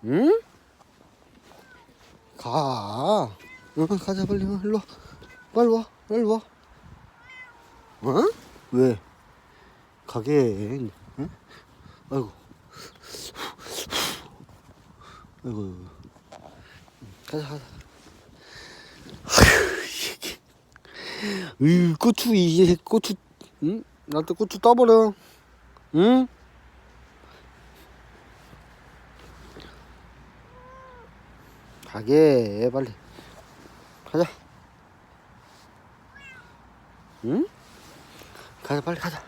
응? 가. 응, 가자, 빨리. 일로 와. 빨리 와, 빨리 와. 어? 왜? 가게. 응? 아이고. 아이고. 가자, 가자. 고추, 이게 고추, 응? 나한테 고추 따버려. 응? 가게, 빨리. 가자. 응? 가자, 빨리 가자.